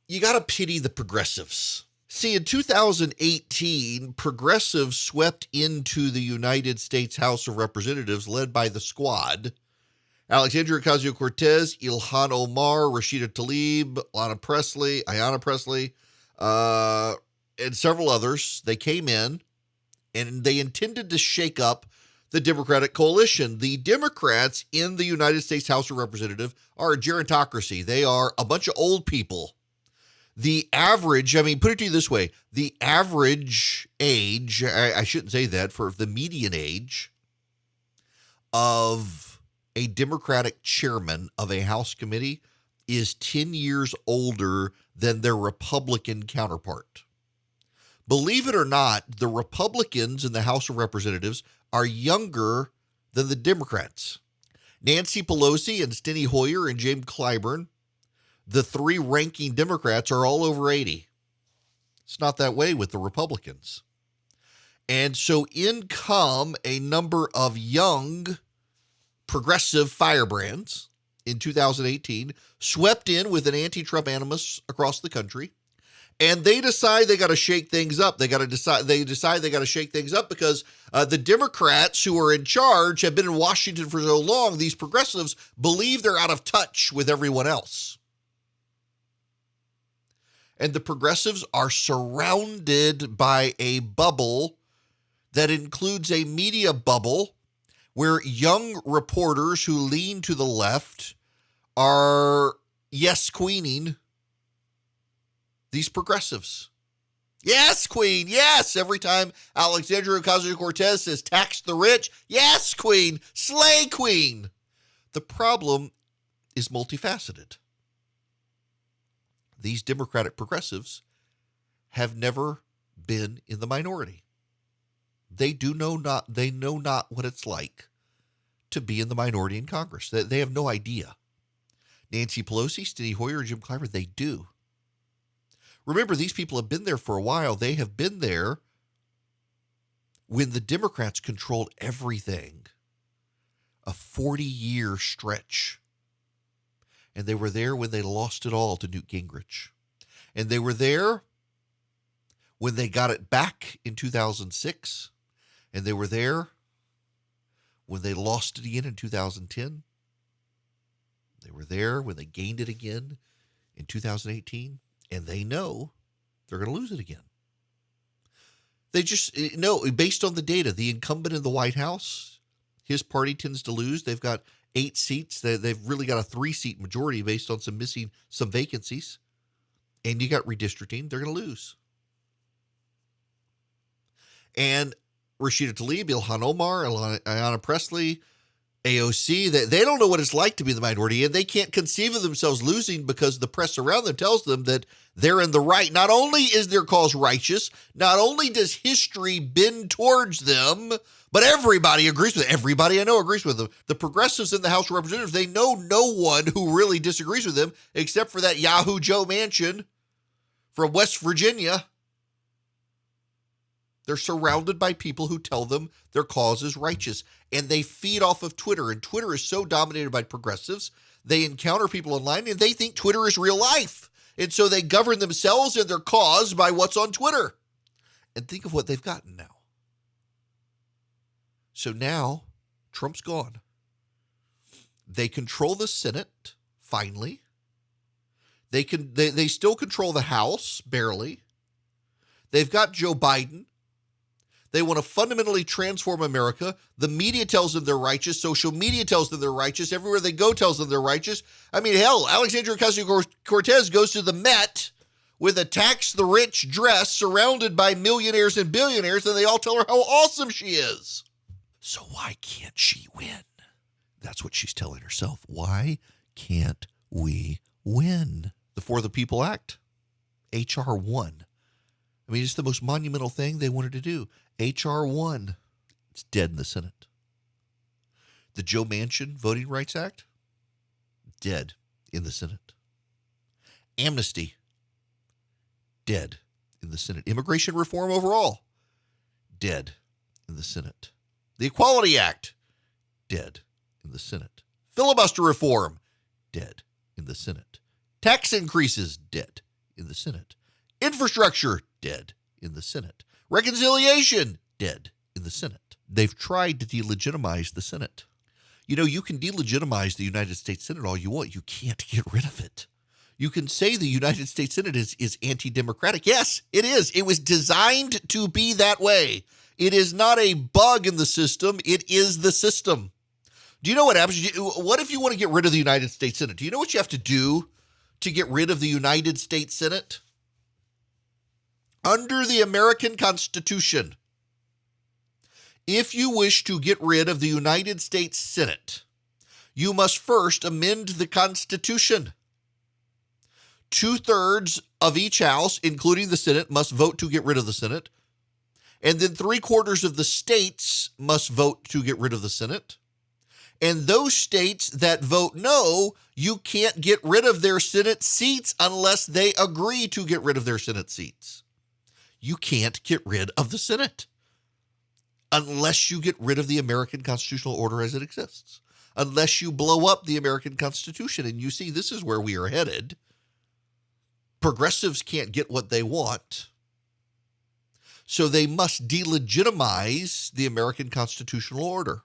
you got to pity the progressives. See, in 2018, progressives swept into the United States House of Representatives led by the Squad. Alexandria Ocasio-Cortez, Ilhan Omar, Rashida Tlaib, Ayanna Pressley, and several others. They came in and they intended to shake up the Democratic coalition. The Democrats in the United States House of Representatives are a gerontocracy. They are a bunch of old people. The average, put it to you this way, the average age, I shouldn't say that, for the median age of a Democratic chairman of a House committee is 10 years older than their Republican counterpart. Believe it or not, the Republicans in the House of Representatives are younger than the Democrats. Nancy Pelosi and Steny Hoyer and James Clyburn, the three ranking Democrats, are all over 80. It's not that way with the Republicans. And so in come a number of young progressive firebrands in 2018, swept in with an anti-Trump animus across the country. And they decide they got to shake things up. They decide they got to shake things up because the Democrats who are in charge have been in Washington for so long. These progressives believe they're out of touch with everyone else. And the progressives are surrounded by a bubble that includes a media bubble where young reporters who lean to the left are yes-queening these progressives. Yes, queen, yes. Every time Alexandria Ocasio-Cortez says tax the rich, yes, queen, slay, queen. The problem is multifaceted. These Democratic progressives have never been in the minority. They know not what it's like to be in the minority in Congress. They have no idea. Nancy Pelosi, Steny Hoyer, Jim Clyburn, they do. Remember, these people have been there for a while. They have been there when the Democrats controlled everything, a 40-year stretch. And they were there when they lost it all to Newt Gingrich. And they were there when they got it back in 2006. And they were there when they lost it again in 2010. They were there when they gained it again in 2018. And they know they're going to lose it again. They just know, based on the data, the incumbent in the White House, his party tends to lose. They've got 8 seats. They've really got a 3-seat majority based on some vacancies. And you got redistricting. They're going to lose. And Rashida Tlaib, Ilhan Omar, Ayanna Pressley, AOC, they don't know what it's like to be the minority, and they can't conceive of themselves losing because the press around them tells them that they're in the right. Not only is their cause righteous, not only does history bend towards them, but everybody agrees with it. Everybody I know agrees with them. The progressives in the House of Representatives, they know no one who really disagrees with them except for that Yahoo Joe Manchin from West Virginia. They're surrounded by people who tell them their cause is righteous, and they feed off of Twitter. And Twitter is so dominated by progressives, they encounter people online and they think Twitter is real life. And so they govern themselves and their cause by what's on Twitter. And think of what they've gotten now. So now Trump's gone. They control the Senate, finally. They still control the House, barely. They've got Joe Biden. They want to fundamentally transform America. The media tells them they're righteous. Social media tells them they're righteous. Everywhere they go tells them they're righteous. Hell, Alexandria Ocasio-Cortez goes to the Met with a tax the rich dress surrounded by millionaires and billionaires, and they all tell her how awesome she is. So why can't she win? That's what she's telling herself. Why can't we win? The For the People Act, H.R. 1. It's the most monumental thing they wanted to do. H.R. 1. It's dead in the Senate. The Joe Manchin Voting Rights Act, dead in the Senate. Amnesty, dead in the Senate. Immigration reform overall, dead in the Senate. The Equality Act, dead in the Senate. Filibuster reform, dead in the Senate. Tax increases, dead in the Senate. Infrastructure, dead in the Senate. Reconciliation, dead in the Senate. They've tried to delegitimize the Senate. You know, you can delegitimize the United States Senate all you want. You can't get rid of it. You can say the United States Senate is anti-democratic. Yes, it is. It was designed to be that way. It is not a bug in the system. It is the system. Do you know what happens? What if you want to get rid of the United States Senate? Do you know what you have to do to get rid of the United States Senate? Under the American Constitution, if you wish to get rid of the United States Senate, you must first amend the Constitution. 2/3 of each house, including the Senate, must vote to get rid of the Senate. And then 3/4 of the states must vote to get rid of the Senate. And those states that vote no, you can't get rid of their Senate seats unless they agree to get rid of their Senate seats. You can't get rid of the Senate unless you get rid of the American constitutional order as it exists, unless you blow up the American Constitution. And you see, this is where we are headed. Progressives can't get what they want, so they must delegitimize the American constitutional order,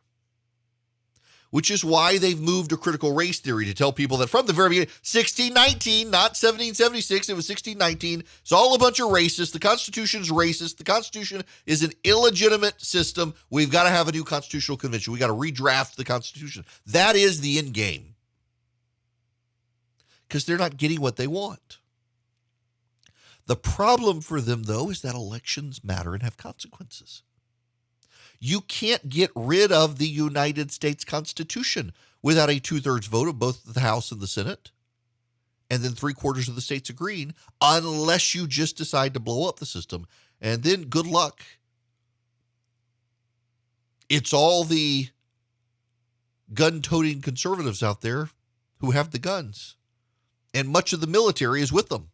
which is why they've moved to critical race theory to tell people that from the very beginning, 1619, not 1776, it was 1619. It's all a bunch of racists. The Constitution's racist. The Constitution is an illegitimate system. We've got to have a new constitutional convention. We've got to redraft the Constitution. That is the end game, because they're not getting what they want. The problem for them, though, is that elections matter and have consequences. You can't get rid of the United States Constitution without a 2/3 vote of both the House and the Senate, and then 3/4 of the states agreeing, unless you just decide to blow up the system. And then good luck. It's all the gun-toting conservatives out there who have the guns, and much of the military is with them.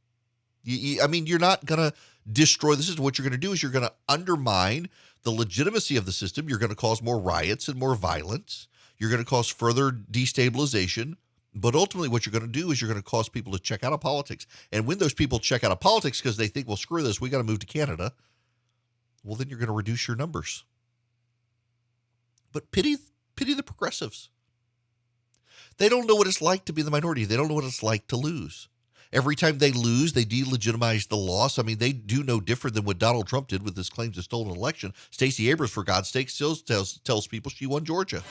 You're not going to destroy the system. What you're going to do is you're going to undermine the legitimacy of the system. You're going to cause more riots and more violence. You're going to cause further destabilization. But ultimately, what you're going to do is you're going to cause people to check out of politics. And when those people check out of politics because they think, well, screw this, we got to move to Canada, well, then you're going to reduce your numbers. But pity the progressives. They don't know what it's like to be the minority. They don't know what it's like to lose. Every time they lose, they delegitimize the loss. I mean, they do no different than what Donald Trump did with his claims of stolen election. Stacey Abrams, for God's sake, still tells people she won Georgia.